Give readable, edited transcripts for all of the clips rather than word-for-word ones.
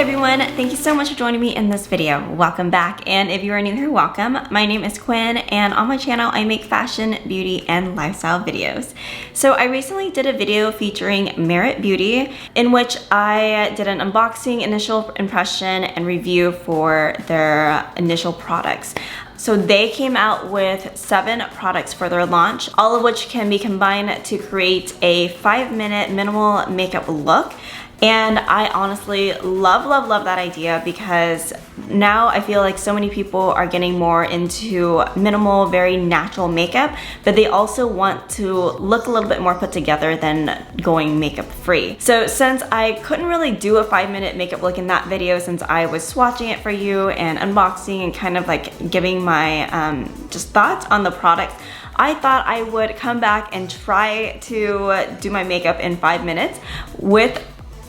everyone, thank you so much for joining me in this video. Welcome back, and if you are new here, welcome. My name is Quinn, and on my channel I make fashion, beauty, and lifestyle videos. So I recently did a video featuring Merit Beauty in which I did an unboxing, initial impression, and review for their initial products. So they came out with 7 products for their launch, all of which can be combined to create a 5-minute minimal makeup look. And I honestly love that idea because now I feel like so many people are getting more into minimal, very natural makeup, but they also want to look a little bit more put together than going makeup free. So since I couldn't really do a 5-minute makeup look in that video, since I was swatching it for you and unboxing and kind of like giving my just thoughts on the product, I thought I would come back and try to do my makeup in 5 minutes with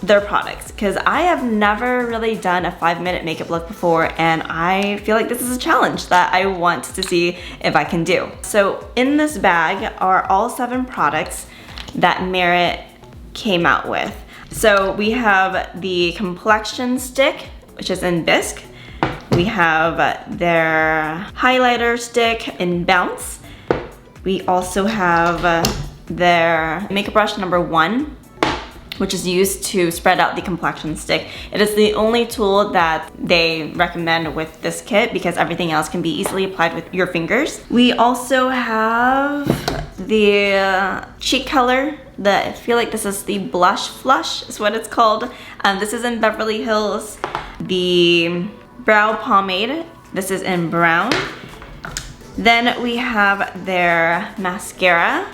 their products, because I have never really done a 5-minute makeup look before, and I feel like this is a challenge that I want to see if I can do. So in this bag are all 7 products that Merit came out with. So we have the Complexion stick, which is in Bisque. We have their highlighter stick in Bounce. We also have their makeup brush number 1, which is used to spread out the complexion stick. It is the only tool that they recommend with this kit because everything else can be easily applied with your fingers. We also have the cheek color. I feel like this is the blush flush is what it's called. This is in Beverly Hills. The brow pomade. This is in brown. Then we have their mascara.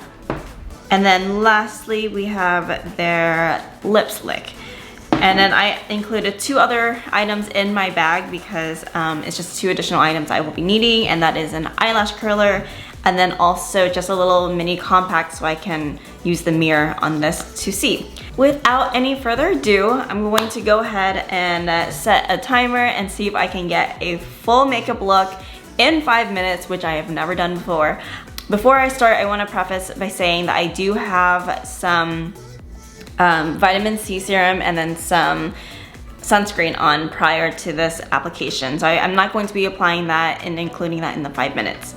And then lastly, we have their lip stick. And then I included 2 other items in my bag because it's just 2 additional items I will be needing, and that is an eyelash curler and then also just a little mini compact so I can use the mirror on this to see. Without any further ado, I'm going to go ahead and set a timer and see if I can get a full makeup look in 5 minutes, which I have never done before. Before I start, I want to preface by saying that I do have some vitamin C serum and then some sunscreen on prior to this application. So I'm not going to be applying that and including that in the 5 minutes.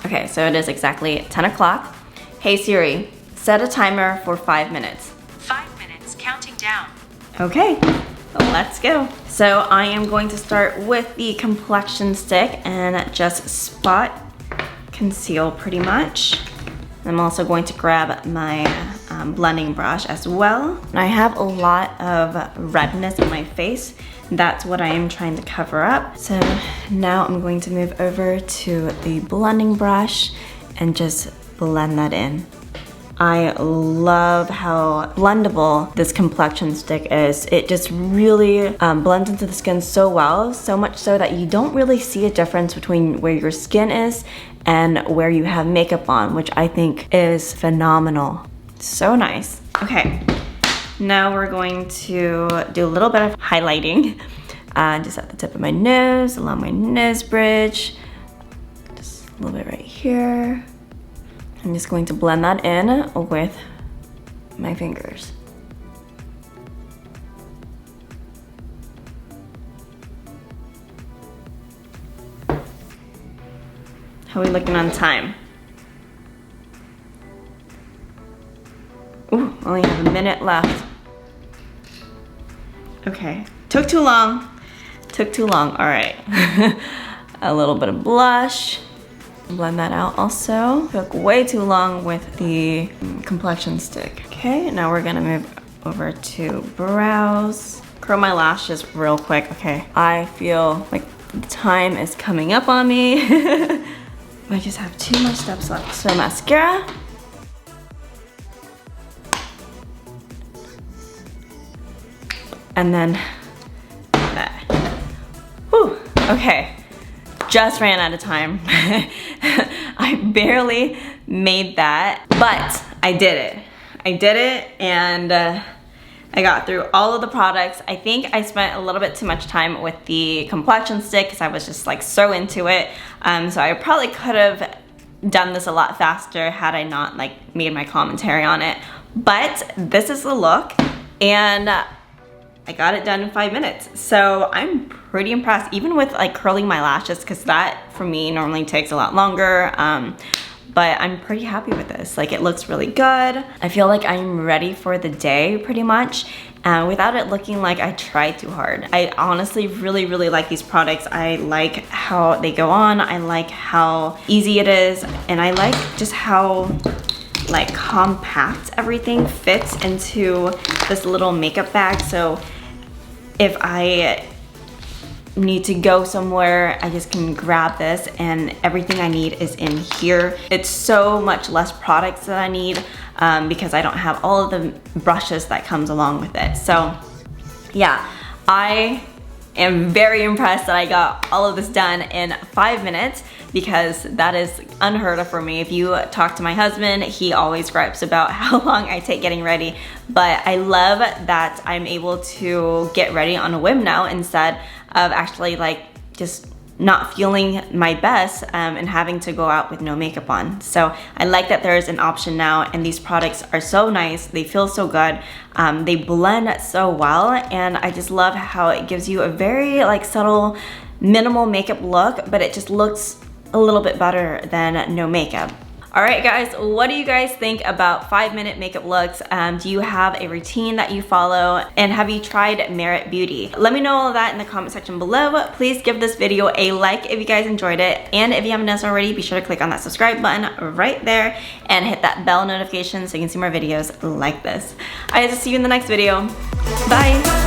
Okay, so it is exactly 10 o'clock. Hey Siri, set a timer for 5 minutes. 5 minutes, counting down. Okay. Let's go. So I am going to start with the complexion stick and just spot conceal pretty much. I'm also going to grab my blending brush as well. I have a lot of redness in my face. That's what I am trying to cover up. So now I'm going to move over to the blending brush and just blend that in. I love how blendable this complexion stick is. It just really blends into the skin so well, so much so that you don't really see a difference between where your skin is and where you have makeup on, which I think is phenomenal. So nice. Okay, now we're going to do a little bit of highlighting. Just at the tip of my nose, along my nose bridge. Just a little bit right here. I'm just going to blend that in with my fingers. How are we looking on time? Ooh, only have a minute left. Okay, took too long. Took too long, all right. A little bit of blush. Blend that out also. Took way too long with the complexion stick. Okay, now we're gonna move over to brows. Curl my lashes real quick, okay. I feel like the time is coming up on me. I just have 2 more steps left. So mascara. And then that. Whew, okay. Just ran out of time. I barely made that, but I did it. I did it, and I got through all of the products. I think I spent a little bit too much time with the complexion stick because I was just like so into it. So I probably could have done this a lot faster had I not like made my commentary on it. But this is the look, and I got it done in 5 minutes. So I'm pretty impressed, even with like curling my lashes, because that for me normally takes a lot longer. But I'm pretty happy with this. Like, it looks really good. I feel like I'm ready for the day pretty much, without it looking like I tried too hard. I honestly really like these products. I like how they go on. I like how easy it is. And I like just how like compact everything fits into this little makeup bag. So if I need to go somewhere, I just can grab this and everything I need is in here. It's so much less products that I need because I don't have all of the brushes that comes along with it. So yeah, I am very impressed that I got all of this done in 5 minutes, because that is unheard of for me. If you talk to my husband, he always gripes about how long I take getting ready, but I love that I'm able to get ready on a whim now instead of actually like just not feeling my best and having to go out with no makeup on. So I like that there's an option now, and these products are so nice. They feel so good. They blend so well, and I just love how it gives you a very like subtle, minimal makeup look, but it just looks a little bit better than no makeup. All right, guys, what do you guys think about 5-minute makeup looks? Do you have a routine that you follow? And have you tried Merit Beauty? Let me know all of that in the comment section below. Please give this video a like if you guys enjoyed it. And if you haven't done so already, be sure to click on that subscribe button right there and hit that bell notification so you can see more videos like this. I will see you in the next video. Bye.